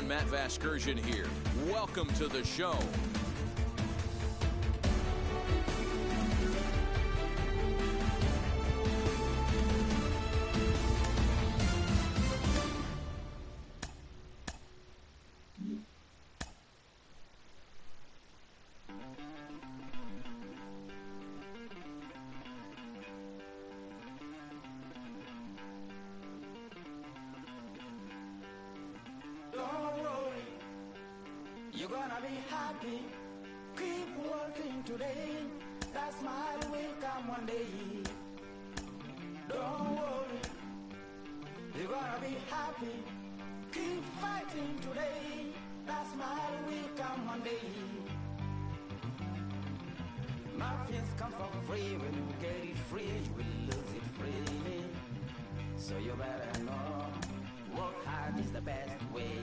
everyone, Matt Vasgersian here. Welcome to the show. You're gonna be happy. Keep working today. That smile will come one day. Don't worry. You're gonna be happy. Keep fighting today. That smile will come one day. Nothing's come for free. When you get it free, you will lose it freely. So you better know, work hard is the best way.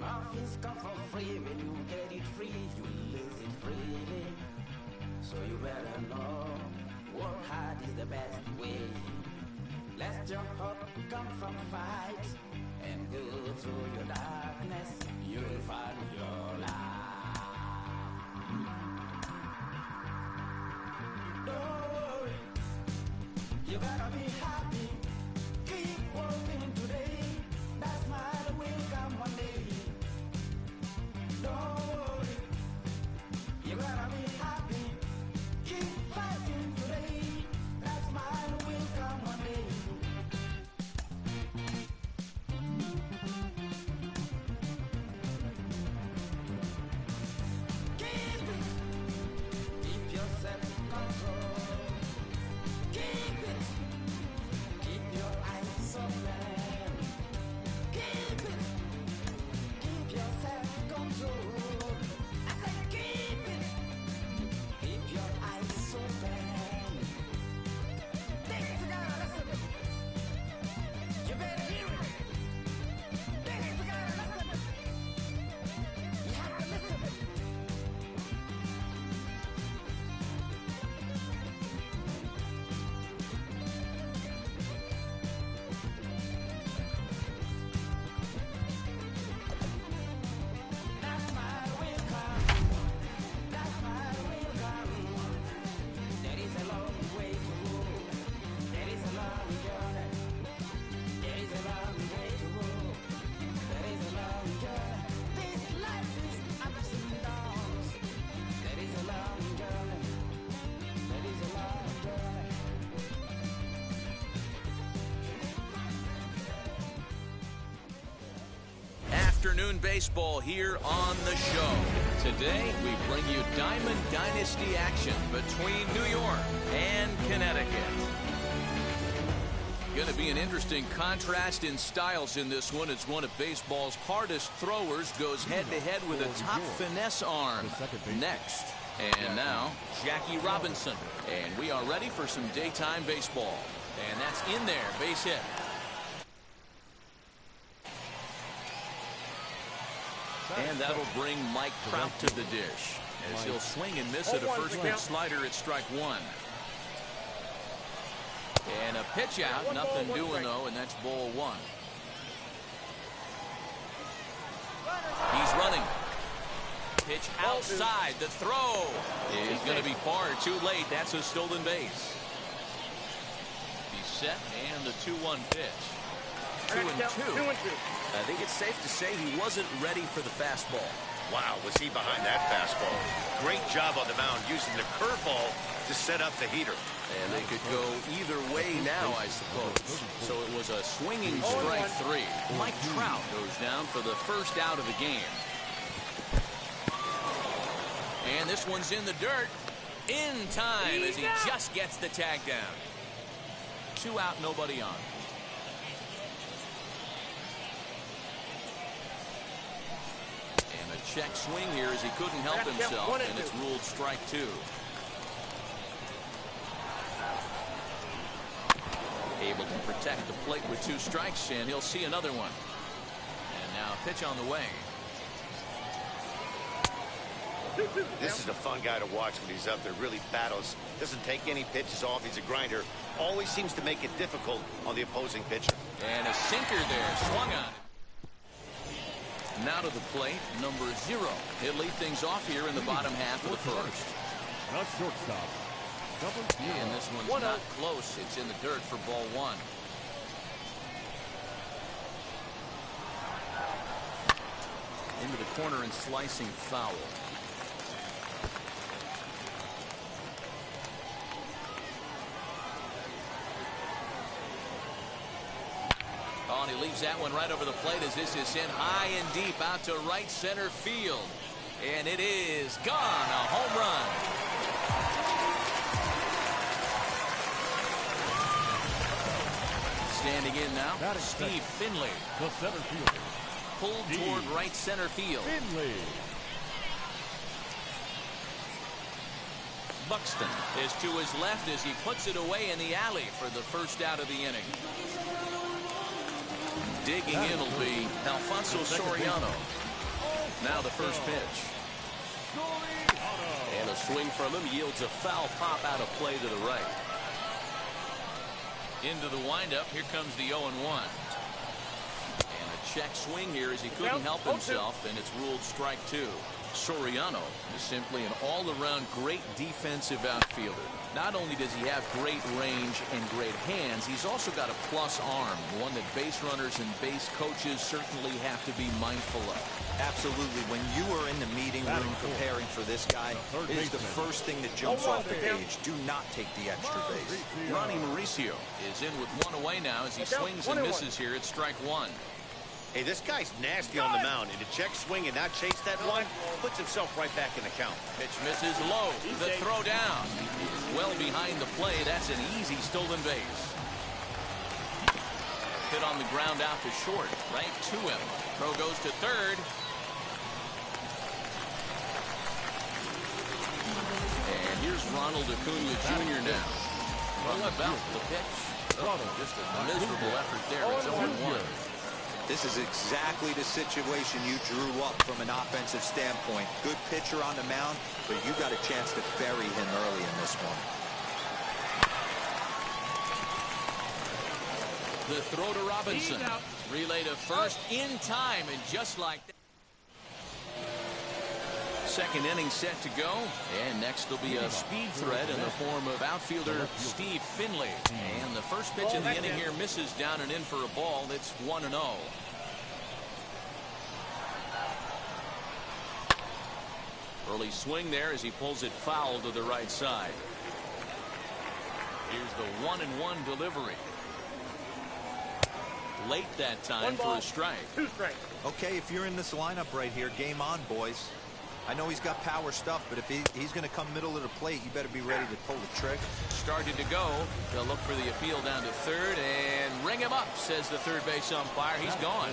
Nothing's come for free. When you get it free, you lose it freely. So you better know, work hard is the best way. Let your hope come from fight and go through your darkness. You'll find your light. Don't worry, you gotta be happy. Keep working today. That smile will come one day. Don't worry, you gotta be happy. Keep fighting today. That smile will come one day. Keep it. Keep your self-control. Keep it. Keep your eyes open. Keep it. Keep your self-control. I said keep it. Keep your eyes open. This is gotta listen. You better hear it. This is gotta listen. You have to listen. That smile will come. That smile will come. There is a long way to go. There is a long journey. There is a long way to go. There is a long journey. This life is ups and downs. There is a long journey. There is a long journey. Afternoon baseball here on the show. Today, we bring you Diamond Dynasty action between New York and Connecticut. Going to be an interesting contrast in styles in this one as one of baseball's hardest throwers goes head-to-head with a top finesse arm. Next. And now, Jackie Robinson. And we are ready for some daytime baseball. And that's in there, base hit. And that'll bring Mike Trout to the dish as he'll swing and miss at a first-pitch slider at strike one. And a pitch out, nothing doing though, and that's ball one. He's running. Pitch outside. The throw is going to be far too late. That's a stolen base. He's set and the 2-1 pitch. 2-2. I think it's safe to say he wasn't ready for the fastball. Wow, was he behind that fastball. Great job on the mound using the curveball to set up the heater. And they could go either way now, I suppose. So it was a swinging strike three. Mike Trout goes down for the first out of the game. And this one's in the dirt. In time as he just gets the tag down. 2 out, nobody on. And a check swing here as he couldn't help himself, and it's ruled strike 2. Able to protect the plate with 2 strikes, and he'll see another one. And now a pitch on the way. This is a fun guy to watch when he's up there. Really battles. Doesn't take any pitches off. He's a grinder. Always seems to make it difficult on the opposing pitcher. And a sinker there. Swung on. Now to the plate, number 0. He'll lead things off here in the bottom half of the first. Not shortstop. And this one's not close. It's in the dirt for ball 1. Into the corner and slicing foul. Oh, and he leaves that one right over the plate as this is sent high and deep out to right center field. And it is gone. A home run. Standing in now, Steve Finley. The center fielder. Pulled toward right center field. Finley. Buxton is to his left as he puts it away in the alley for the first out of the inning. Digging in will be Alfonso Soriano. Now the first pitch. And a swing from him yields a foul pop out of play to the right. Into the windup. Here comes the 0-1. And a check swing here as he couldn't help himself, and it's ruled strike 2. Soriano is simply an all-around great defensive outfielder. Not only does he have great range and great hands, he's also got a plus arm, one that base runners and base coaches certainly have to be mindful of. Absolutely. When you are in the meeting room preparing for this guy, it is the first thing that jumps off the page. Do not take the extra base. Ronnie Mauricio is in with one away now as he swings and misses here at strike 1. Hey, this guy's nasty on the mound, and to check swing and not chase that one puts himself right back in the count. Pitch misses low. The throw down is well behind the play. That's an easy stolen base. Hit on the ground out to short, right to him. Throw goes to third. And here's Ronald Acuna Jr. now. Run about the pitch. Oh, just a miserable effort there. It's 0-1. This is exactly the situation you drew up from an offensive standpoint. Good pitcher on the mound, but you got a chance to bury him early in this one. The throw to Robinson. Relay to first in time, and just like that. Second inning set to go, and next will be a speed threat in the form of outfielder Steve Finley. And the first pitch in the inning here misses down and in for a ball. It's 1-0. Early swing there as he pulls it foul to the right side. Here's the 1-1 delivery. Late that time for a strike. Okay, if you're in this lineup right here, game on, boys. I know he's got power stuff, but if he's going to come middle of the plate, you better be ready to pull the trigger. Started to go. They'll look for the appeal down to third and ring him up, says the third base umpire. He's gone.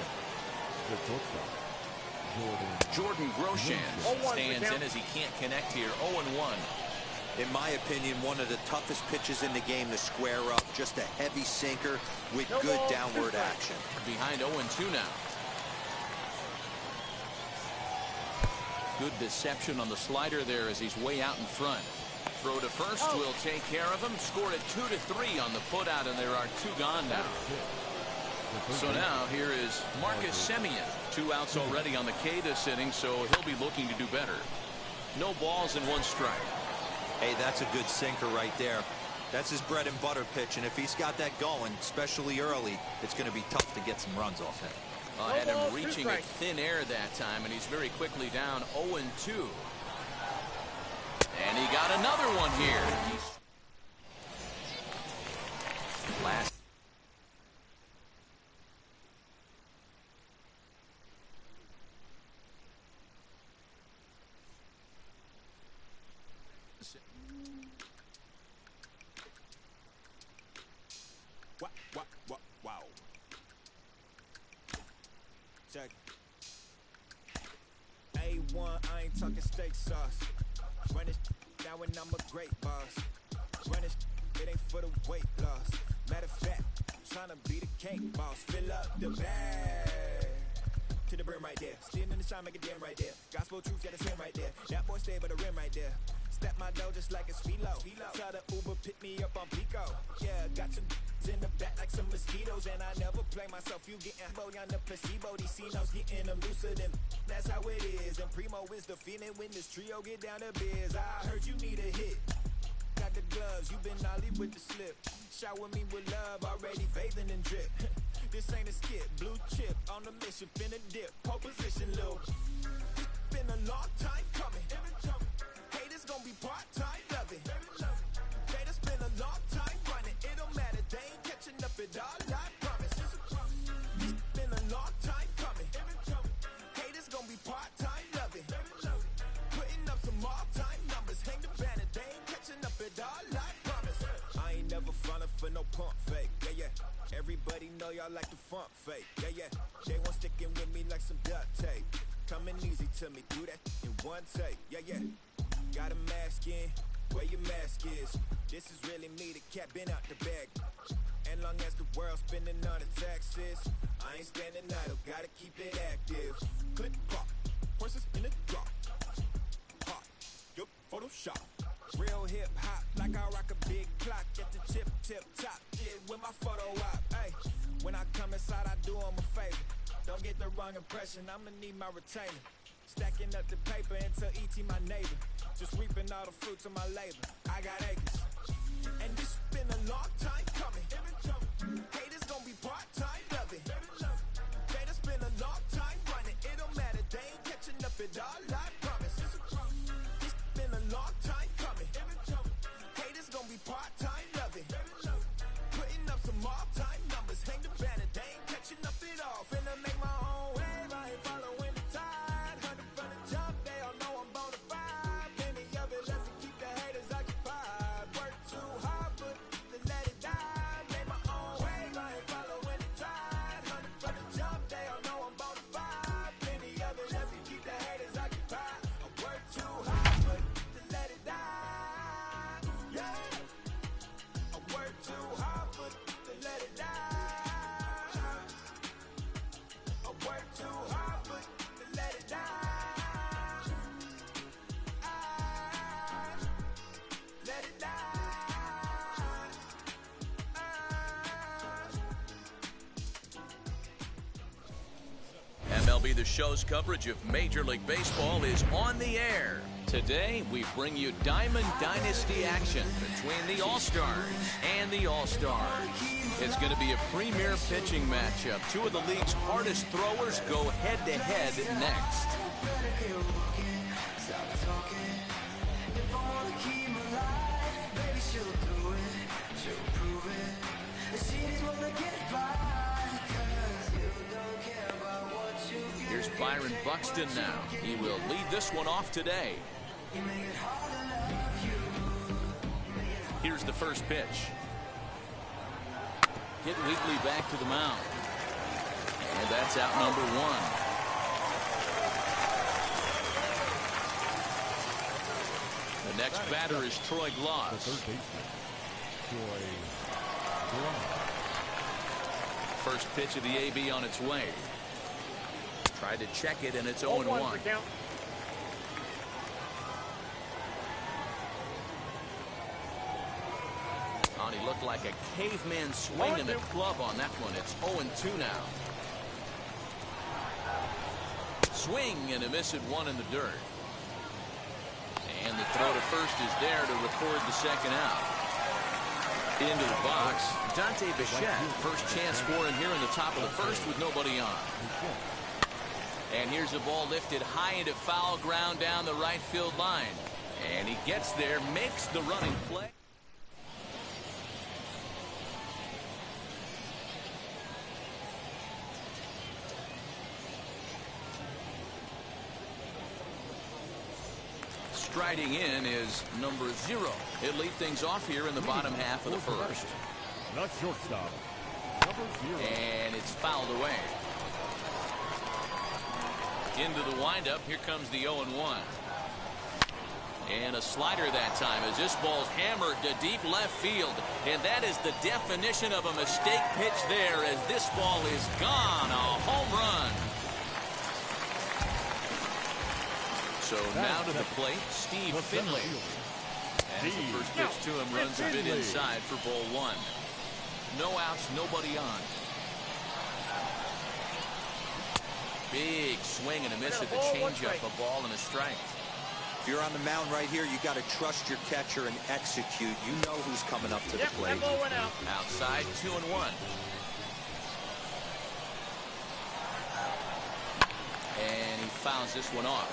Jordan Groshans stands in as he can't connect here. 0-1. In my opinion, one of the toughest pitches in the game to square up. Just a heavy sinker with good downward action. Behind 0-2 now. Good deception on the slider there as he's way out in front. Throw to first will take care of him. Scored at 2-3 on the putout, and there are 2 gone now. So now here is Marcus Semien. 2 outs already on the K this inning, so he'll be looking to do better. No balls and 1 strike. Hey, that's a good sinker right there. That's his bread and butter pitch, and if he's got that going, especially early, it's going to be tough to get some runs off him. Had him reaching at thin air that time, and he's very quickly down 0-2. And he got another one here. Last. Wow. Check. A1, I ain't talking steak sauce. Run it now and I'm a great boss. Run it ain't for the weight loss. Matter of fact, I'm trying to be the cake boss. Fill up the bag to the brim right there. Standing in the shine, make it damn right there. Gospel truth, yeah, that's him right there. That boy stay by the rim right there. Step my dough just like it's philo. Tell the Uber pick me up on Pico. Yeah, got some in the back like some mosquitoes, and I never play myself, you getting bold on the placebo. These C-notes getting them looser than that's how it is. And Primo is the feeling when this trio get down to biz. I heard you need a hit. Got the gloves, you been ollie with the slip. Shower me with love, already bathing in drip. This ain't a skip, blue chip on the mission, finna dip. Pole position, little. It's been a long time coming. Haters gonna be part-time loving. Haters been a long time running. It don't matter, they ain't catching up at all, I promise. It's been a long time coming. Haters gonna be part-time loving. Putting up some all-time numbers. Hang the banner, they ain't catching up at all, I promise. I ain't never frontin' for no pump fake, yeah. Everybody know y'all like the funk fake, yeah. They want sticking with me like some duct tape. Coming easy to me, do that in one take, yeah. Got a mask in, where your mask is. This is really me, the cat been out the bag. And long as the world's spending on the taxes, I ain't standing idle, gotta keep it active. Click, clock, horses in the drop. Hot, yup, Photoshop. Real hip hop, like I rock a big clock at the tip top. Yeah, with my photo op. Hey, when I come inside, I do 'em a favor. Don't get the wrong impression, I'ma need my retainer. Stacking up the paper until E.T. my neighbor. Just reaping all the fruits of my labor. I got acres. And this been a long time coming. Haters gonna be part-time loving. Haters been a long time running. It don't matter, they ain't catching up at all, I promise. It's been a long time coming. Haters gonna be part-time loving. Putting up some all-time numbers. Hang the banner, they ain't catching up at all. Finna make my own wave, I ain't following the tide. 100 from the jump, they all know I'm bona fide. Plenty of it left to keep the haters occupied. Work too hard, but to let it die. Make my own wave, I ain't following the tide. 100 from the jump, they all know I'm bona fide. Plenty of it left to keep the haters occupied. I work too hard, but to let it die. Yeah, I work too hard, but to let it die. I work too hard, but to let it die. Let it die. MLB The Show's coverage of Major League Baseball is on the air. Today, we bring you Diamond Dynasty action between the All-Stars and the All-Stars. It's going to be a premier pitching matchup. Two of the league's hardest throwers go head-to-head next. Here's Byron Buxton now. He will lead this one off today. Here's the first pitch. Hit weakly back to the mound. And that's out number one. The next batter is Troy Glaus. The third baseman, Troy Glaus. First pitch of the AB on its way. Tried to check it, and it's 0-1. He looked like a caveman swinging a club on that one. It's 0-2 now. Swing and a miss at one in the dirt. And the throw to first is there to record the second out. Into the box, Dante Bichette. First chance for him here in the top of the first with nobody on. And here's a ball lifted high into foul ground down the right field line. And he gets there, makes the running play. Striding in is number 0. He'll lead things off here in the bottom half of the first. Not shortstop, number 0. And it's fouled away. Into the windup. Here comes the 0-1. And a slider that time as this ball's hammered to deep left field. And that is the definition of a mistake pitch there as this ball is gone. A home run. So now to the plate, Steve Finley. As the first pitch to him runs a bit inside for ball 1. No outs, nobody on. Big swing and a miss at the changeup, a ball and a strike. If you're on the mound right here, you got to trust your catcher and execute. You know who's coming up to the plate. Outside, 2-1. And he fouls this one off.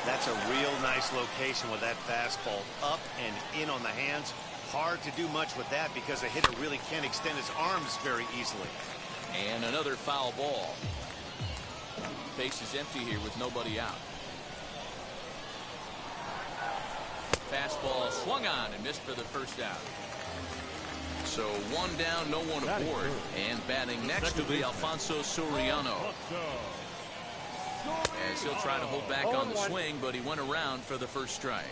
That's a real nice location with that fastball up and in on the hands. Hard to do much with that because a hitter really can't extend his arms very easily. And another foul ball. Base is empty here with nobody out. Fastball swung on and missed for the first out. So one down, no one aboard. And batting next will be Alfonso Soriano. As he'll try to hold back on the swing, but he went around for the first strike.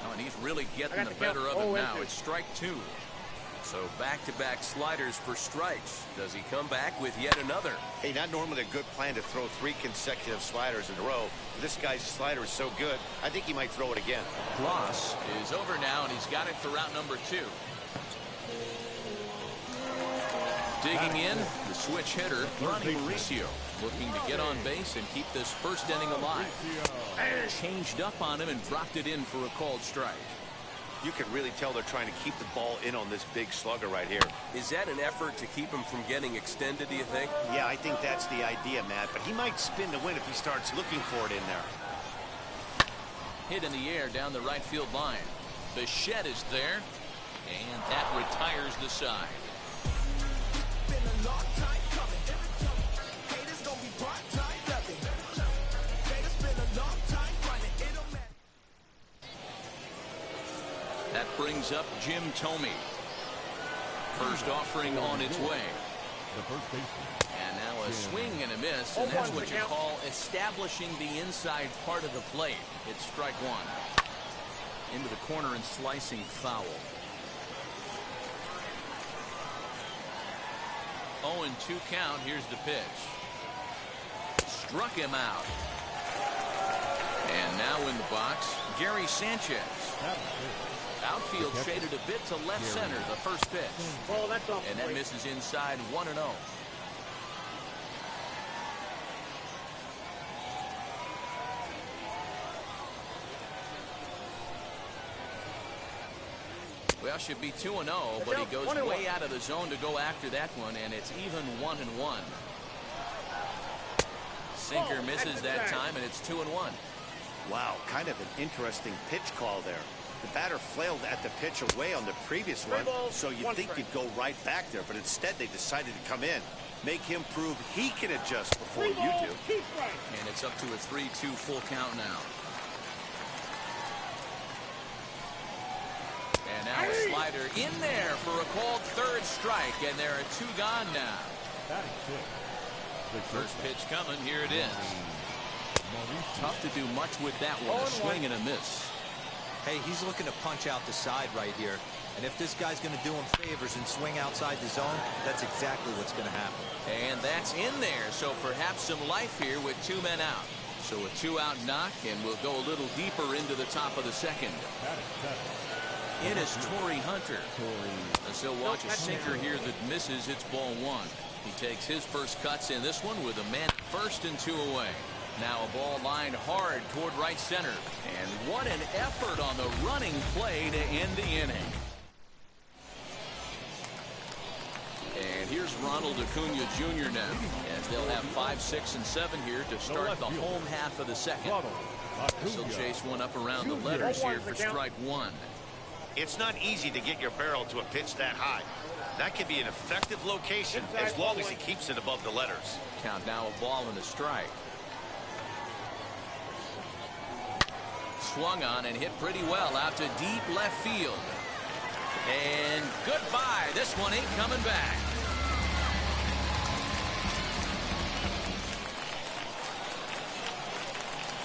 Oh, and he's really getting the better of it now. It's strike two. So back-to-back sliders for strikes. Does he come back with yet another? Hey, not normally a good plan to throw 3 consecutive sliders in a row. This guy's slider is so good, I think he might throw it again. Gloss is over now, and he's got it for route number 2. Digging in, the switch hitter, Ronnie Mauricio, looking to get on base and keep this first inning alive. Changed up on him and dropped it in for a called strike. You can really tell they're trying to keep the ball in on this big slugger right here. Is that an effort to keep him from getting extended, do you think? Yeah, I think that's the idea, Matt, but he might spin to win if he starts looking for it in there. Hit in the air down the right field line. Bichette is there, and that retires the side. Been a long time coming. Haters gonna be part-time loving. Haters been a long time running. It don't matter. That brings up Jim Thome. First offering on its way. The first baseman. And now a swing and a miss, and that's what you call establishing the inside part of the plate. It's strike one. Into the corner and slicing foul. 0-2 count. Here's the pitch. Struck him out. And now in the box, Gary Sanchez. Outfield shaded a bit to left center, the first pitch. And that misses inside 1-0. Well, should be 2-0, but he goes way out of the zone to go after that one, and it's even 1-1. Sinker misses that time, and it's 2-1. Wow, kind of an interesting pitch call there. The batter flailed at the pitch away on the previous one, so you'd think he'd go right back there, but instead they decided to come in. Make him prove he can adjust before you do. And it's up to a 3-2 full count now. And now a slider in there for a called third strike, and there are 2 gone now. First pitch coming, here it is. Tough to do much with that one, a swing and a miss. Hey, he's looking to punch out the side right here. And if this guy's going to do him favors and swing outside the zone, that's exactly what's going to happen. And that's in there, so perhaps some life here with 2 men out. So a 2-out knock, and we'll go a little deeper into the top of the second. In is Torrey Hunter. As he'll watch a sinker here that misses. It's ball 1. He takes his first cuts in this one with a man at first and 2 away. Now a ball lined hard toward right center. And what an effort on the running play to end the inning. And here's Ronald Acuna Jr. now, as they'll have 5, 6, and 7 here to start the home half of the second. They'll chase one up around the letters here for strike 1. It's not easy to get your barrel to a pitch that high. That can be an effective location as long as he keeps it above the letters. Count now a ball and a strike. Swung on and hit pretty well out to deep left field. And goodbye. This one ain't coming back.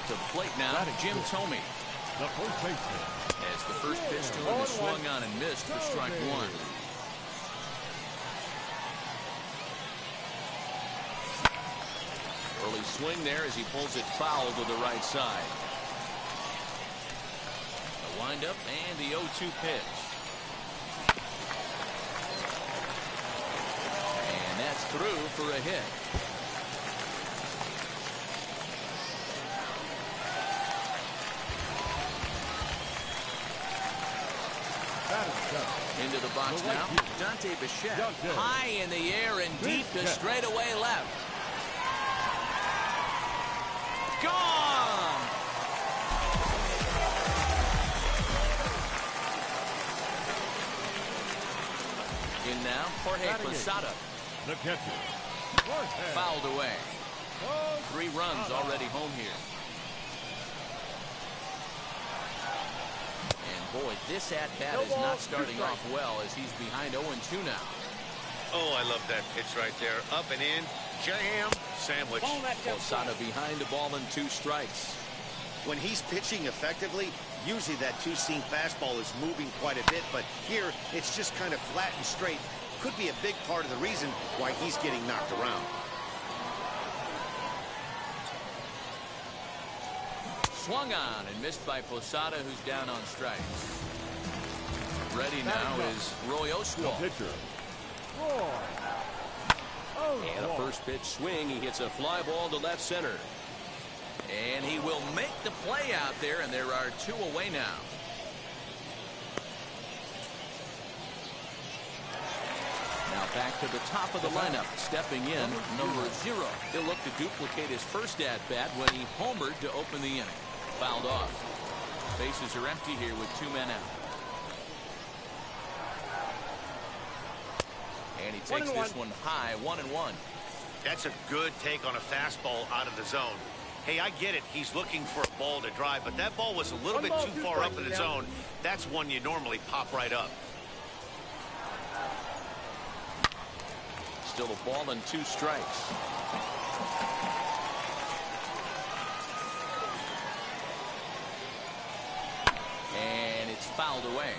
To the plate now, Jim Thome. The first baseman. As the first pitch to him is swung on and missed for strike 1. Early swing there as he pulls it foul to the right side. The windup and the 0-2 pitch. through for a hit. Into the box now. Dante Bichette. High in the air and deep to straightaway left. Gone! In now, Jorge Posada. The catcher. Fouled away. 3 runs already home here. And boy, this at-bat is not starting off well as he's behind 0-2 now. Oh, I love that pitch right there. Up and in. Jam. Sandwich. Posada behind the ball and 2 strikes. When he's pitching effectively, usually that two-seam fastball is moving quite a bit, but here it's just kind of flat and straight. Could be a big part of the reason why he's getting knocked around. Swung on and missed by Posada, who's down on strikes. Ready now is Roy Oswalt. Pitcher. And a first pitch swing. He hits a fly ball to left center. And he will make the play out there, and there are 2 away now. Now back to the top of the lineup. Stepping in, number 0. He'll look to duplicate his first at-bat when he homered to open the inning. Fouled off. Bases are empty here with 2 men out. And he takes this one high, 1-1. That's a good take on a fastball out of the zone. Hey, I get it. He's looking for a ball to drive, but that ball was a little bit too far up in the zone. That's one you normally pop right up. Still a ball and 2 strikes. And it's fouled away.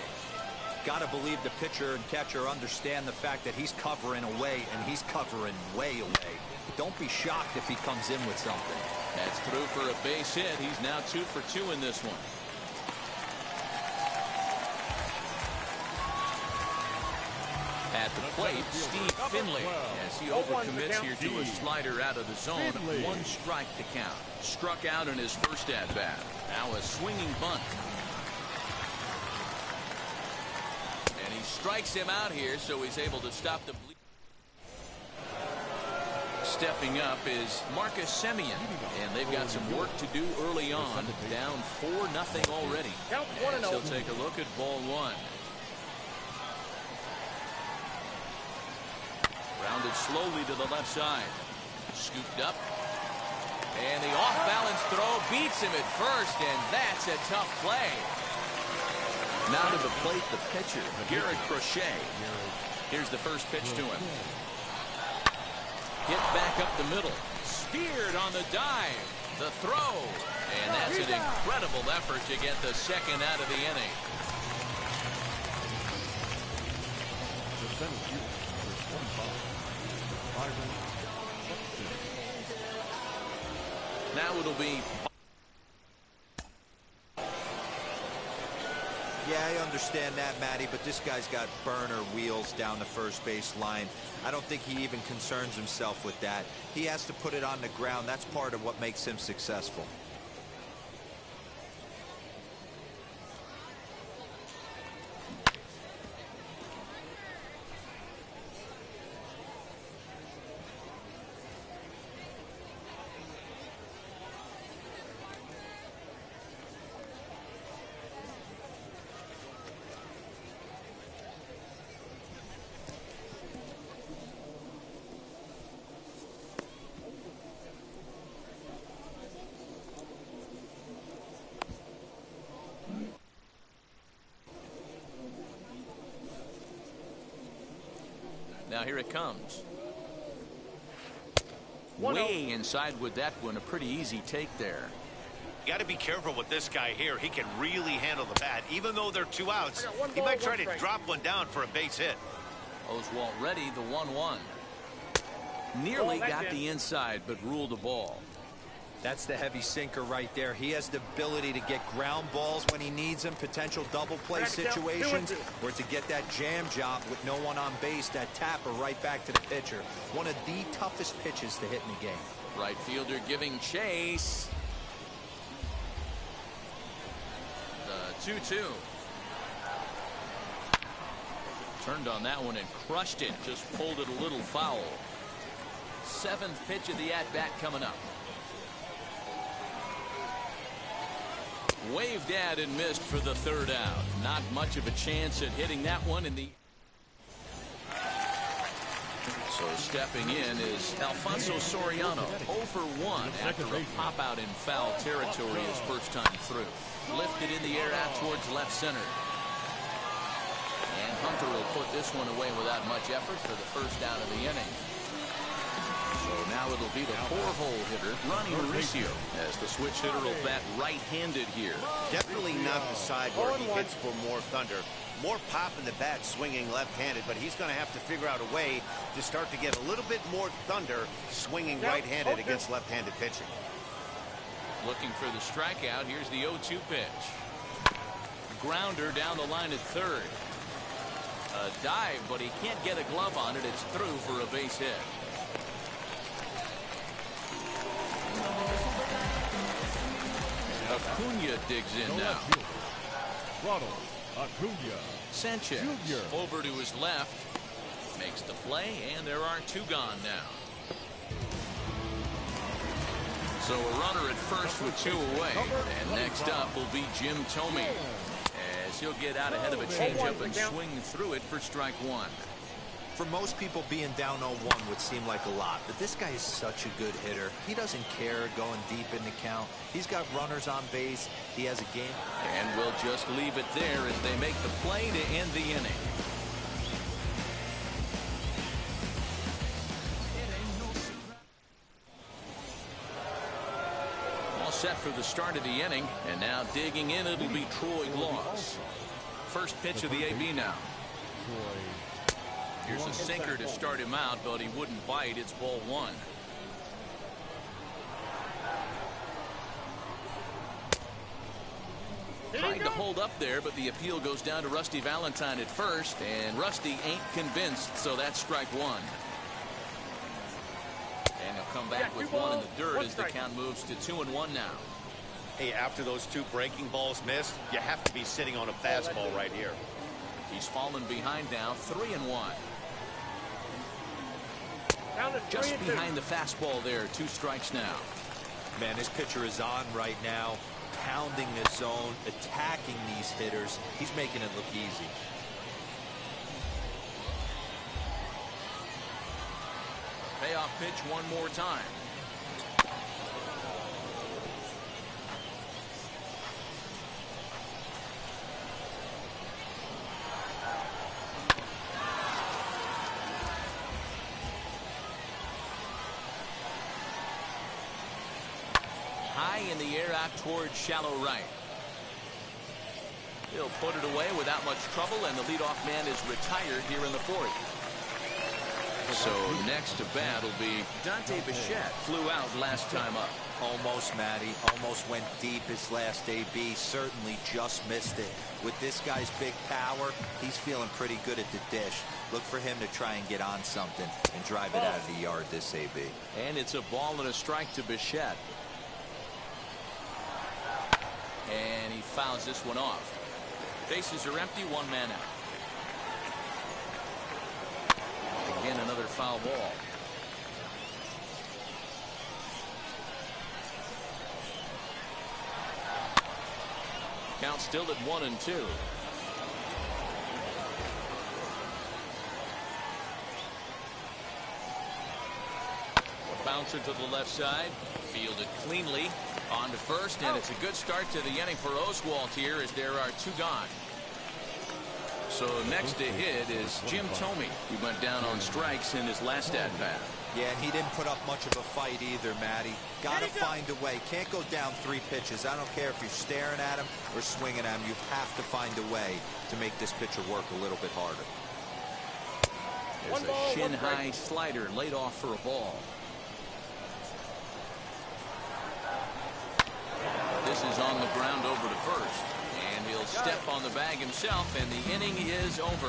Got to believe the pitcher and catcher understand the fact that he's covering away, and he's covering way away. Don't be shocked if he comes in with something. That's through for a base hit. He's now 2 for 2 in this one. At the plate, Steve Finley, as he overcommits here to a slider out of the zone. 1 strike to count. Struck out in his first at-bat. Now a swinging bunt. And he strikes him out here, so he's able to stop the bleed. Stepping up is Marcus Semien, and they've got some work to do early on. Down 4-0 already. And he'll take a look at ball 1. Rounded slowly to the left side. Scooped up. And the off-balance throw beats him at first, and that's a tough play. Now to the plate, the pitcher, Garrett Crochet. Here's the first pitch to him. Hit back up the middle. Speared on the dive. The throw. And that's an incredible effort to get the second out of the inning. Now it'll be. Yeah, I understand that, Matty, but this guy's got burner wheels down the first base line. I don't think he even concerns himself with that. He has to put it on the ground. That's part of what makes him successful. Now here it comes. Way inside with that one. A pretty easy take there. You got to be careful with this guy here. He can really handle the bat. Even though they're 2 outs, he might try to drop one down for a base hit. Oswalt ready, the 1-1. Nearly got the inside, but ruled the ball. That's the heavy sinker right there. He has the ability to get ground balls when he needs them, potential double play situations, or to get that jam job with no one on base, that tapper right back to the pitcher. One of the toughest pitches to hit in the game. Right fielder giving chase. The 2-2. Turned on that one and crushed it. Just pulled it a little foul. 7th pitch of the at-bat coming up. Waved at and missed for the 3rd out. Not much of a chance at hitting that one in the... So stepping in is Alfonso Soriano, 0 for 1 after a pop out in foul territory his first time through. Lifted in the air out towards left center. And Hunter will put this one away without much effort for the first out of the inning. So now it'll be the 4-hole hitter, Ronnie Mauricio, as the switch hitter will bat right-handed here. Definitely not the side where he hits for more thunder. More pop in the bat swinging left-handed, but he's going to have to figure out a way to start to get a little bit more thunder swinging right-handed against left-handed pitching. Looking for the strikeout. Here's the 0-2 pitch. Grounder down the line at 3rd. A dive, but he can't get a glove on it. It's through for a base hit. Acuna digs in now. Ronald Acuna. Sanchez over to his left. Makes the play, and there are 2 gone now. So a runner at first with 2 away. And next up will be Jim Thome, as he'll get out ahead of a changeup and swing through it for strike 1. For most people, being down 0-1 would seem like a lot, but this guy is such a good hitter. He doesn't care going deep in the count. He's got runners on base. He has a game. And we'll just leave it there as they make the play to end the inning. All set for the start of the inning, and now digging in, it'll be Troy Glaus. First pitch of the AB now. Here's a sinker to start him out, but he wouldn't bite. It's ball 1. Tried to hold up there, but the appeal goes down to Rusty Valentine at first, and Rusty ain't convinced, so that's strike 1. And he'll come back with 1 in the dirt as the count moves to 2-1 now. Hey, after those 2 breaking balls missed, you have to be sitting on a fastball right here. He's fallen behind now, 3-1. Just behind the fastball there, 2 strikes now. Man, this pitcher is on right now, pounding the zone, attacking these hitters. He's making it look easy. Payoff pitch one more time. High in the air out towards shallow right. He'll put it away without much trouble, and the leadoff man is retired here in the 4th. So next to bat will be Dante Bichette. Flew out last time up. Almost, Matty. Almost went deep his last AB. Certainly just missed it. With this guy's big power, he's feeling pretty good at the dish. Look for him to try and get on something and drive it out of the yard this AB. And it's a ball and a strike to Bichette. And he fouls this one off. Bases are empty, 1 man out. Again, another foul ball. Count still at 1-2. A bouncer to the left side, fielded cleanly on to first, and it's a good start to the inning for Oswalt here as there are 2 gone. So next to hit is Jim Thome, who went down on strikes in his last at-bat. Yeah, and he didn't put up much of a fight either, Matty. Got to find a way. Can't go down 3 pitches. I don't care if you're staring at him or swinging at him. You have to find a way to make this pitcher work a little bit harder. There's a shin-high slider laid off for a ball. This is on the ground over to first. And he'll step on the bag himself, and the inning is over.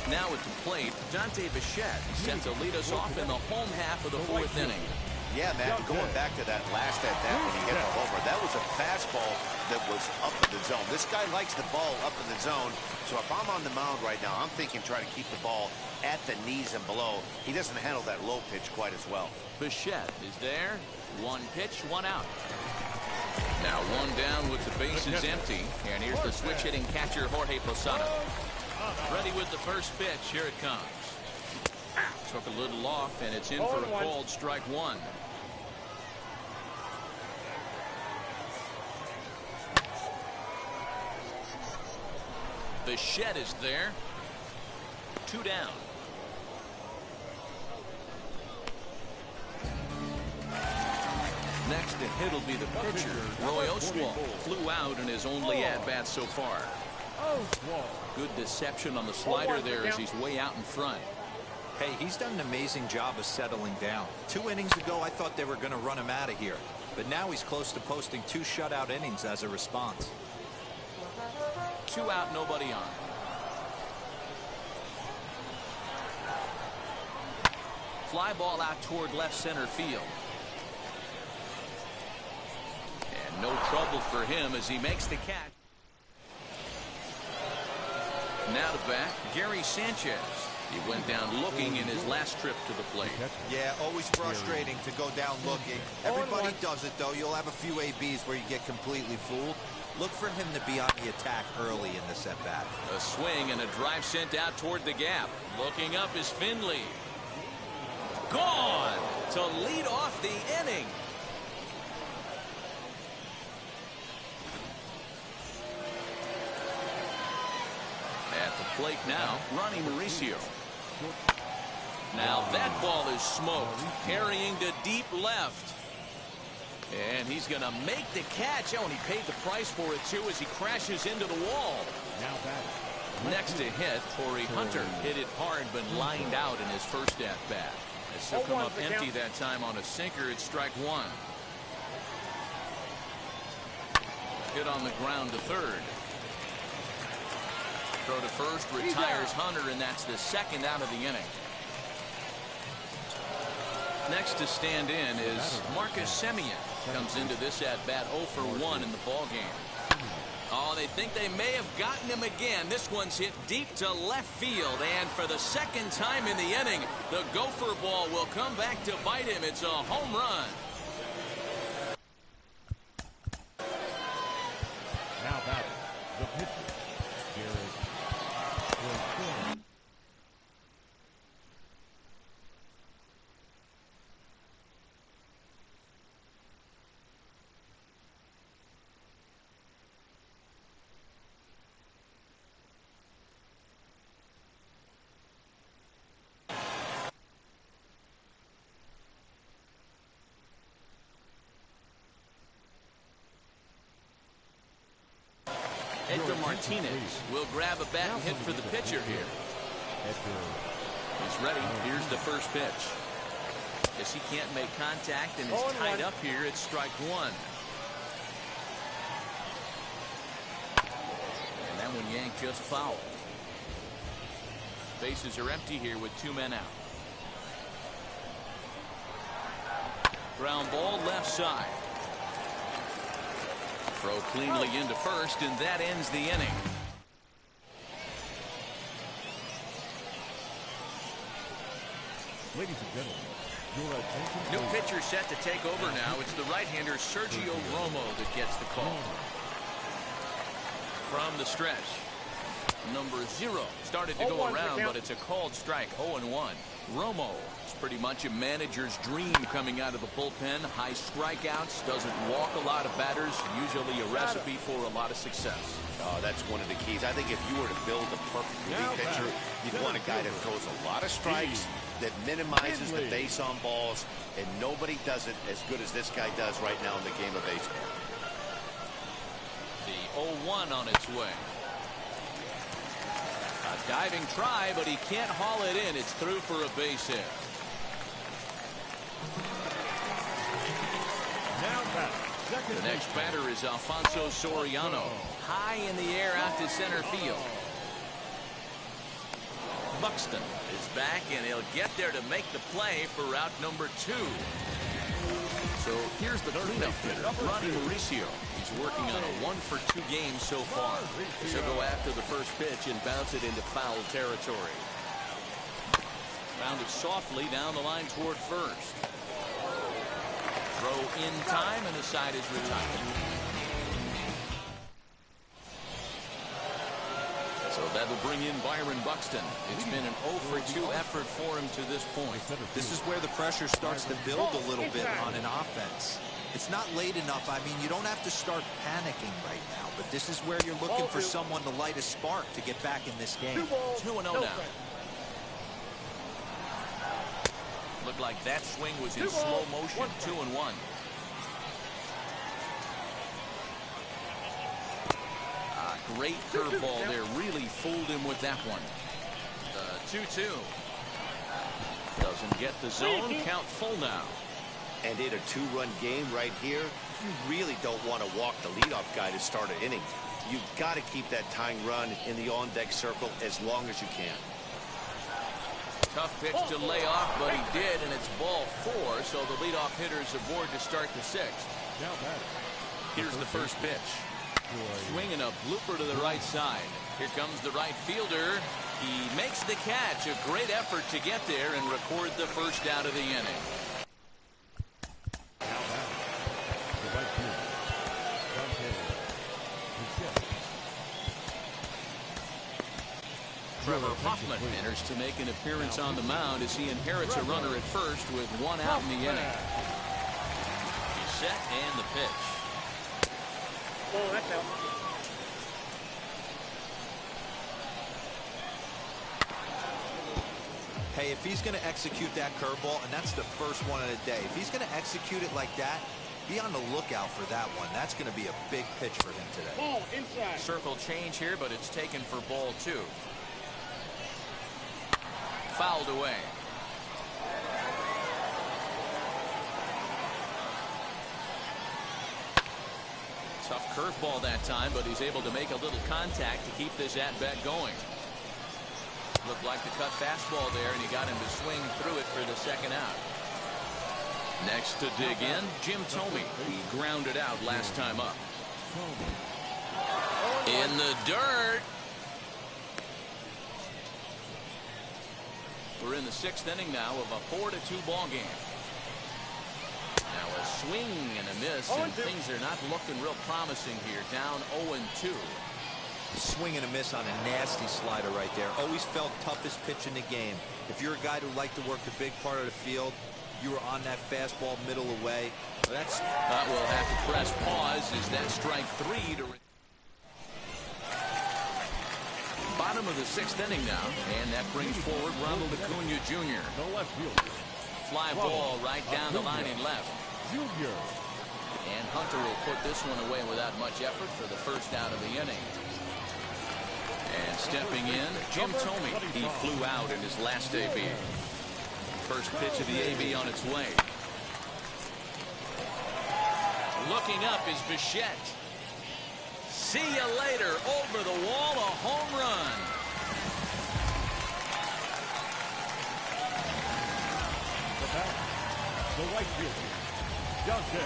Now at the plate, Dante Bichette set to lead us off in the home half of the fourth inning. Yeah, Matt, going back to that last at-bat when he hit the homer, that was a fastball that was up in the zone. This guy likes the ball up in the zone, so if I'm on the mound right now, I'm thinking try to keep the ball at the knees and below. He doesn't handle that low pitch quite as well. Bichette is there. One pitch, one out. Now one down with the bases empty, and here's the switch-hitting catcher Jorge Posada. Ready with the first pitch. Here it comes. Took a little off, and it's in for a called strike one. Bichette is there. Two down. Next to hit will be the pitcher, Roy Oswalt. Flew out in his only at-bat so far. Good deception on the slider there as he's way out in front. Hey, he's done an amazing job of settling down. 2 innings ago, I thought they were going to run him out of here. But now he's close to posting 2 shutout innings as a response. 2 out, nobody on. Fly ball out toward left center field. And no trouble for him as he makes the catch. Now to bat, Gary Sanchez. He went down looking in his last trip to the plate. Yeah, always frustrating to go down looking. Everybody does it, though. You'll have a few ABs where you get completely fooled. Look for him to be on the attack early in this at-bat. A swing and a drive sent out toward the gap. Looking up is Finley. Gone to lead off the inning. At the plate now, Ronnie Mauricio. Now that ball is smoked, carrying to deep left. And he's going to make the catch. Oh, and he paid the price for it, too, as he crashes into the wall. Next to hit, Torrey Hunter hit it hard, but lined out in his first at-bat. As he'll come up empty that time on a sinker, it's strike one. Hit on the ground to third. Throw to first, retires Hunter, and that's the second out of the inning. Next to stand in is Marcus Semien. Comes into this at-bat 0 for 1 in the ballgame. Oh, they think they may have gotten him again. This one's hit deep to left field, and for the second time in the inning, the gopher ball will come back to bite him. It's a home run. Now batting, the pitcher, Garrett. Edgar Martinez will grab a bat and hit for the pitcher here. He's ready. Here's the first pitch. As he can't make contact and is tied up here, it's strike one. And that one yanked just foul. Bases are empty here with 2 men out. Ground ball left side. Throw cleanly into first, and that ends the inning. Ladies and gentlemen, your attention. New pitcher set to take over now. It's the right-hander Sergio Romo that gets the call. From the stretch, number 0 started to go around, but it's a called strike. 0-1. Romo is pretty much a manager's dream coming out of the bullpen. High strikeouts, doesn't walk a lot of batters, usually a recipe for a lot of success. Oh, that's one of the keys. I think if you were to build a perfect relief pitcher, you'd want a guy that throws a lot of strikes, that minimizes the base on balls, and nobody does it as good as this guy does right now in the game of baseball. The 0-1 on its way. A diving try, but he can't haul it in. It's through for a base hit. The next batter is Alfonso Soriano. High in the air out to center field. Buxton is back, and he'll get there to make the play for route number 2. So here's the cleanup hitter, Ronnie Mauricio. He's working on a 1-for-2 game so far. He'll go after the first pitch and bounce it into foul territory. Found it softly down the line toward first. Throw in time, and the side is retired. So that'll bring in Byron Buxton. It's been an 0-for-2 effort for him to this point. This is where the pressure starts to build a little bit on an offense. It's not late enough. I mean, you don't have to start panicking right now, but this is where you're looking for someone to light a spark to get back in this game. 2-0 now. Looked like that swing was in slow motion. 2-1. Great curveball there. Really fooled him with that one. 2-2. Doesn't get the zone. Count full now. And in a 2-run game right here, you really don't want to walk the leadoff guy to start an inning. You've got to keep that tying run in the on-deck circle as long as you can. Tough pitch to lay off, but he did, and it's ball 4, so the leadoff hitter's aboard to start the 6th. Here's the first pitch. Swinging a blooper to the right side. Here comes the right fielder. He makes the catch. A great effort to get there and record the first out of the inning. Trevor Hoffman enters to make an appearance on the mound as he inherits a runner at first with 1 out in the inning. He's set, and the pitch. Oh, that's out. Hey, if he's going to execute that curveball, and that's the first one of the day, if he's going to execute it like that, be on the lookout for that one. That's going to be a big pitch for him today. Ball inside. Circle change here, but it's taken for ball 2. Fouled away. Tough curveball that time, but he's able to make a little contact to keep this at-bat going. Looked like the cut fastball there, and he got him to swing through it for the second out. Next to dig in, Jim Thome. He grounded out last time up. In the dirt. We're in the 6th inning now of a 4-2 ball game. Now a swing and a miss, and things are not looking real promising here. Down 0-2. Swing and a miss on a nasty slider right there. Always felt toughest pitch in the game. If you're a guy who liked to work the big part of the field, you were on that fastball middle away. That's we'll have to press pause. Is that strike 3 to bottom of the 6th inning now, and that brings forward Ronald Acuna Jr. The left fielder. Fly ball right down the line and left. Junior. And Hunter will put this one away without much effort for the first out of the inning. And stepping in, Jim Thome. He flew out in his last AB. First pitch of the AB on its way. Looking up is Bichette. See you later. Over the wall, a home run. The batter, the right fielder, Dante.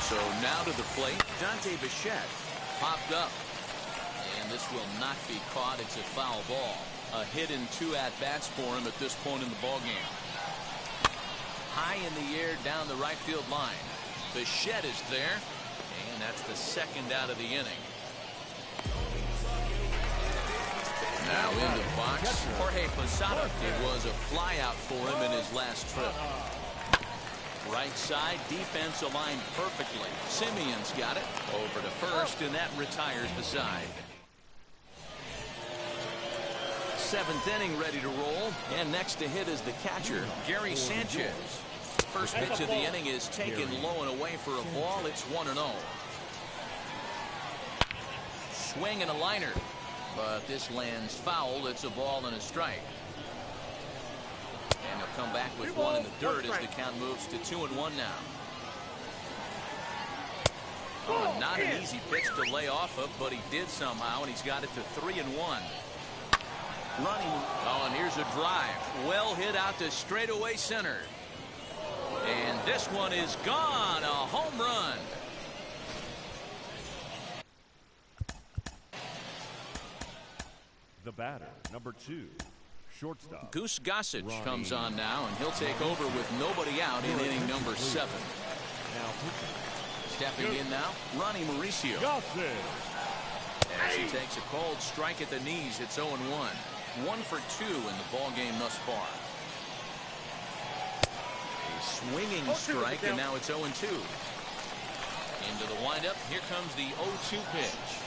So now to the plate, Dante Bichette popped up. And this will not be caught. It's a foul ball. A hit in 2 at-bats for him at this point in the ballgame. High in the air down the right field line. Bichette is there, and that's the 2nd out of the inning. Now in the box, Jorge Posada. It was a flyout for him in his last trip. Right side, defense aligned perfectly. Simeon's got it over to first, and that retires the side. 7th inning ready to roll, and next to hit is the catcher, Gary Sanchez. First pitch of the inning is taken low and away for a ball. It's 1-0. swing and a liner. But this lands foul. It's a ball and a strike. And he'll come back with one in the dirt as the count moves to 2-1 now. Oh, not an easy pitch to lay off of, but he did somehow, and he's got it to 3-1. Running. Oh, and here's a drive. Well hit out to straightaway center. And this one is gone. A home run. The batter, number 2, shortstop. Goose Gossage comes on now, and he'll take over with nobody out in inning number 7. Stepping in now, Ronnie Mauricio. As he takes a cold strike at the knees, it's 0-1. 1 for 2 in the ball game thus far. A swinging strike, and now it's 0-2. Into the windup, here comes the 0-2 pitch.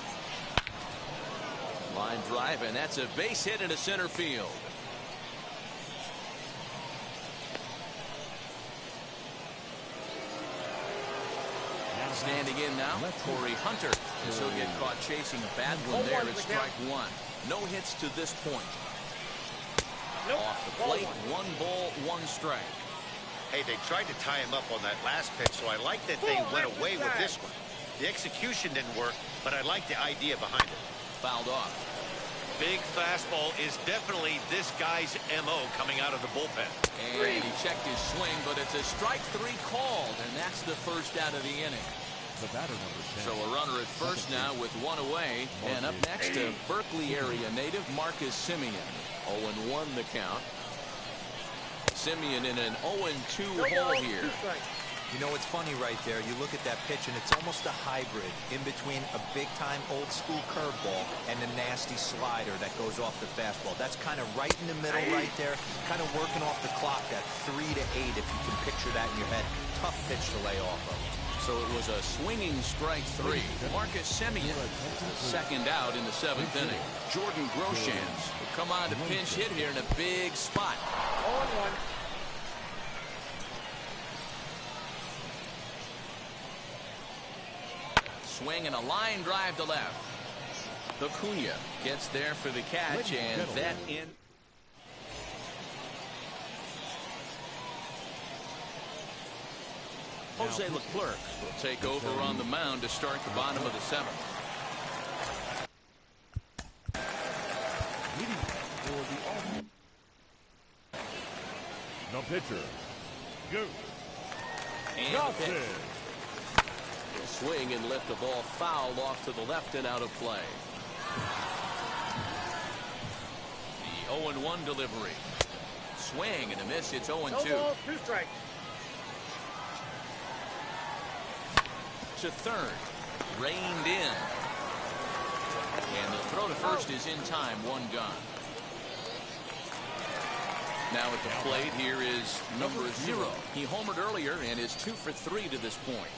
Line drive, and that's a base hit into center field. Standing in now, Corey Hunter, as he'll get caught chasing a bad one there at strike 1. No hits to this point. Off the plate, 1 ball, 1 strike. Hey, they tried to tie him up on that last pitch, so I like that they went away with this one. The execution didn't work, but I like the idea behind it. Fouled off. Big fastball is definitely this guy's MO coming out of the bullpen. And he checked his swing, but it's a strike 3 called, and that's the first out of the inning. The batter, number 10. So a runner at first now with 1 away. And up next, a Berkeley area native, Marcus Semien. 0-1 the count. Semien in an 0-2 hole here. You know, it's funny right there. You look at that pitch, and it's almost a hybrid in between a big-time old-school curveball and a nasty slider that goes off the fastball. That's kind of right in the middle right there, kind of working off the clock at 3 to 8, if you can picture that in your head. Tough pitch to lay off of. So it was a swinging strike 3. Marcus Semien, second out in the 7th inning. Jordan Groshans will come on to pinch hit here in a big spot. 0-1. Swing and a line drive to left. Acuna gets there for the catch, and that in. Jose Leclerc will take over on the mound to start the bottom of the 7th. The pitcher, Goose. And the pitch. Swing and lift the ball foul off to the left and out of play. The 0-1 delivery. Swing and a miss. It's 0-2. 2 strikes. To third. Reined in. And the throw to first is in time. 1 gone. Now at the plate, here is number 0. He homered earlier and is 2 for 3 to this point.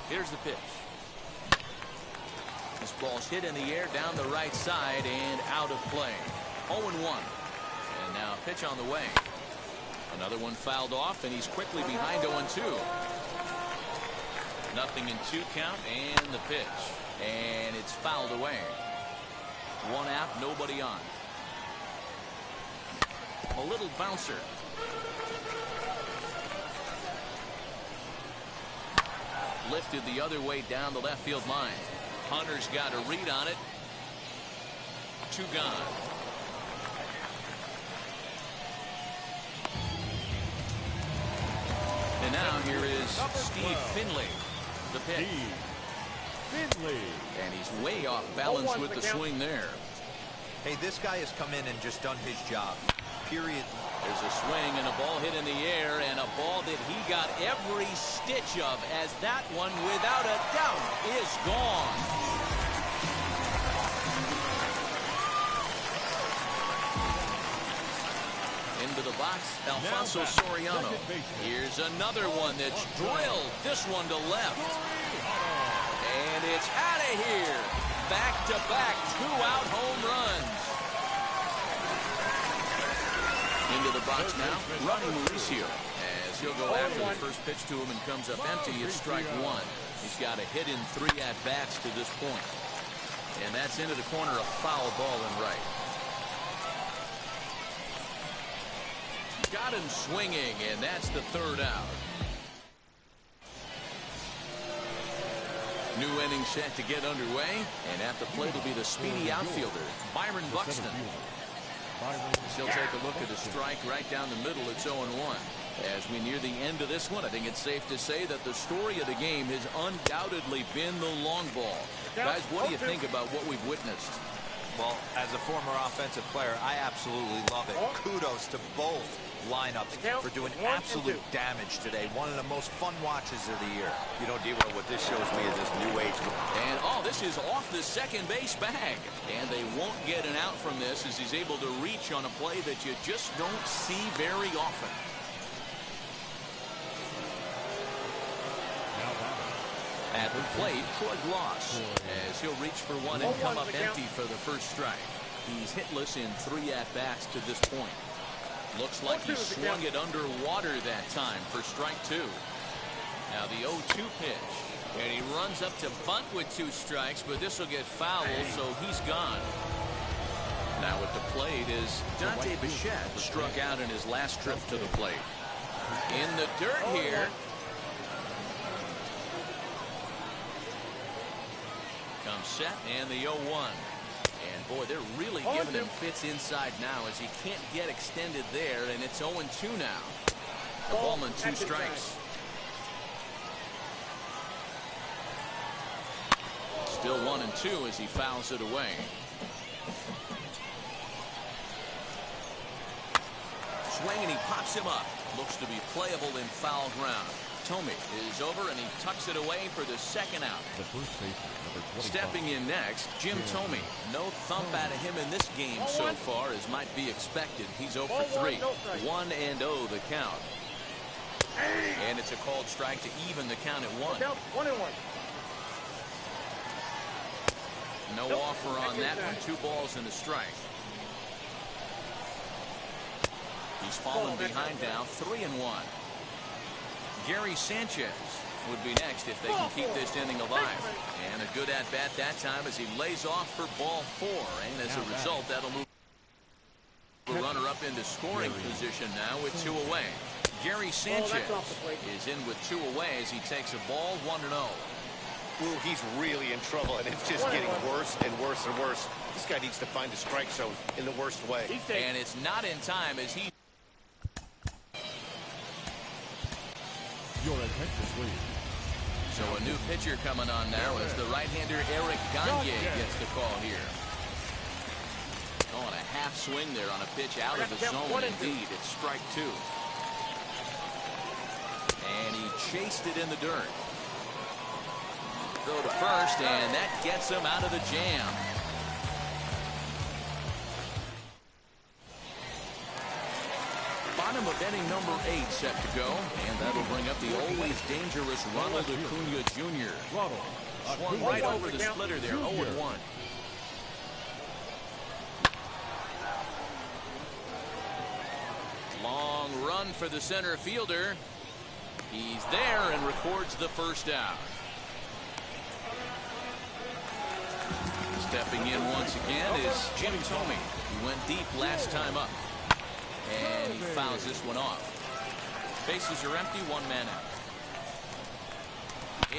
Here's the pitch. This ball's hit in the air down the right side and out of play. 0-1. And now a pitch on the way. Another one fouled off, and he's quickly behind 0-2. Nothing in 2 count, and the pitch. And it's fouled away. 1 out, nobody on. A little bouncer. Lifted the other way down the left field line. Hunter's got a read on it. 2 gone. And now here is Steve Finley, the pitch. Finley. And he's way off balance with the swing there. Hey, this guy has come in and just done his job. Period. There's a swing and a ball hit in the air, and a ball that he got every stitch of, as that one, without a doubt, is gone. Into the box, Alfonso Soriano. Here's another one that's drilled. This one to left. And it's out of here. Back-to-back 2-out home runs. Into the box now, Ronnie Mauricio, as as he'll go after the first pitch to him and comes up empty. It's strike one. He's got a hit in 3 at-bats to this point. And that's into the corner, a foul ball and right. Got him swinging, and that's the 3rd out. New inning set to get underway, and at the plate will be the speedy outfielder, Byron Buxton. He'll take a look at a strike right down the middle. It's 0-1. As we near the end of this one, I think it's safe to say that the story of the game has undoubtedly been the long ball. Guys, what do you think about what we've witnessed? Well, as a former offensive player, I absolutely love it. Kudos to both lineups for doing absolute damage today. One of the most fun watches of the year. You know, Dero, what this shows me is this new age. And, this is off the second base bag. And they won't get an out from this as he's able to reach on a play that you just don't see very often. At the plate, Troy Gloss, as he'll reach for one and come up empty for the first strike. He's hitless in 3 at-bats to this point. Looks like he swung it underwater that time for strike 2. Now the 0-2 pitch. And he runs up to bunt with 2 strikes, but this will get fouled, so he's gone. Now at the plate is Dante Bichette, struck out in his last trip to the plate. In the dirt here. Comes set and the 0-1. And boy, they're really giving him fits inside now as he can't get extended there, and it's 0-2 now. The ball and 2 strikes. Still 1-2 as he fouls it away. Swing and he pops him up. Looks to be playable in foul ground. Tomey is over and he tucks it away for the 2nd out. Stepping in next, Jim Tomey. No thump out of him in this game so far as might be expected. He's 0 for 3. 1-0 the count. And it's a called strike to even the count at 1. 1-1. No offer on that one. 2 balls and a strike. He's fallen behind now. 3-1. Gary Sanchez would be next if they can keep this inning alive. And a good at-bat that time as he lays off for ball 4. And as a result, that'll move the runner up into scoring position now with 2 away. Gary Sanchez is in with 2 away as he takes a ball 1-0. Ooh, he's really in trouble, and it's just getting worse and worse and worse. This guy needs to find a strike zone in the worst way. And it's not in time as he... Your attention, please. So a new pitcher coming on now as the right-hander Eric Gagne gets the call here. Oh, and a half swing there on a pitch out of the zone indeed. It's strike 2. And he chased it in the dirt. Throw to first, and that gets him out of the jam. Bottom of inning number 8 set to go, and that'll bring up the always dangerous Ronald Acuna Jr. Swung right over the splitter there, 0-1. Long run for the center fielder. He's there and records the first out. Stepping in once again is Jim Tomey, who went deep last time up. And he fouls this one off. Bases are empty, 1 man out.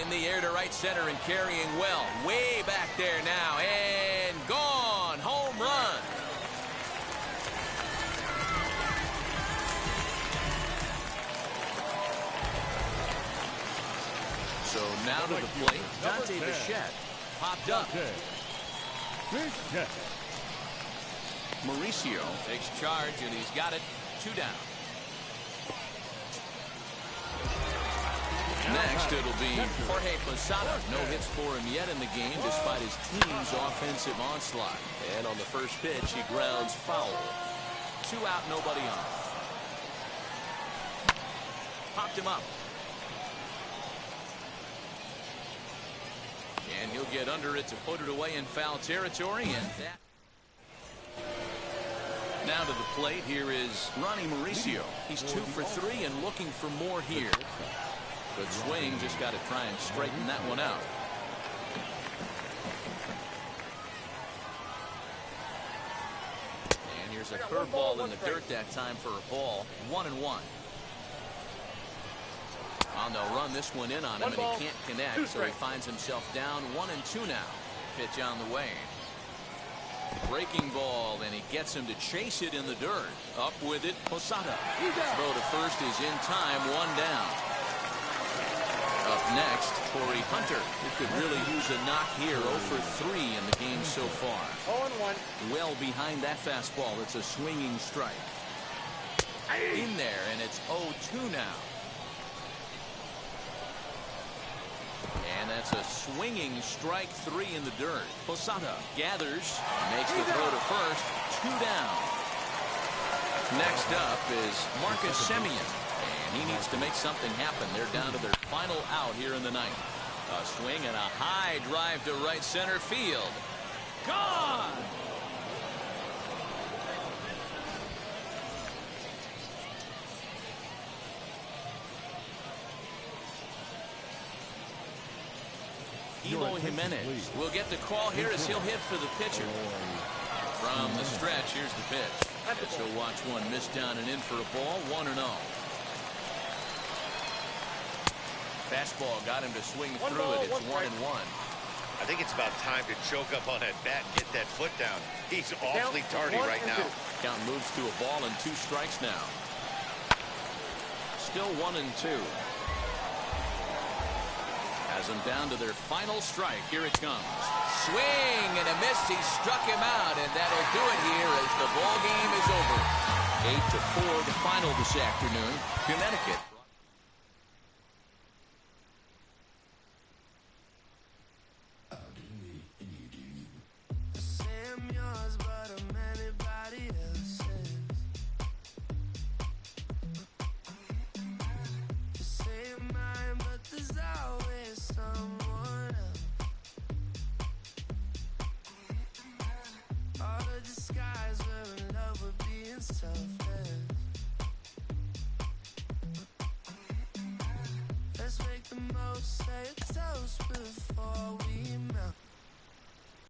In the air to right center and carrying well. Way back there now. And gone. Home run. So now to the plate, Dante Bichette popped up. Mauricio takes charge, and he's got it 2 down. Next, it'll be Jorge Posada. No hits for him yet in the game, despite his team's offensive onslaught. And on the first pitch, he grounds foul. 2 out, nobody on. Popped him up. And he'll get under it to put it away in foul territory, and that... Now to the plate, here is Ronnie Mauricio. He's 2 for 3 and looking for more here. Good swing, just got to try and straighten that one out. And here's a curveball in the dirt that time for a ball. 1-1. Oh, they'll run this one in on him, and he can't connect, so he finds himself down 1-2 now. Pitch on the way. Breaking ball, and he gets him to chase it in the dirt. Up with it, Posada. Throw to first is in time, 1 down. Up next, Torrey Hunter, who could really use a knock here. 0 for 3 in the game so far. 0-1. Well behind that fastball. It's a swinging strike. In there, and it's 0-2 now. And that's a swinging strike 3 in the dirt. Posada gathers, makes the throw to first, 2 down. Next up is Marcus Semien, and he needs to make something happen. They're down to their final out here in the ninth. A swing and a high drive to right center field. Gone! Eloy Jimenez will get the call here as he'll hit for the pitcher. From the stretch, here's the pitch. So watch one miss down and in for a ball, 1-0. Fastball got him to swing through it. It's 1-1. I think it's about time to choke up on that bat and get that foot down. He's awfully tardy right now. Count moves to a ball and 2 strikes now. Still 1-2. Has them down to their final strike. Here it comes. Swing and a miss. He struck him out, and that'll do it here as the ball game is over. 8-4 the final this afternoon. Connecticut. Let's make the most, say a toast before we melt.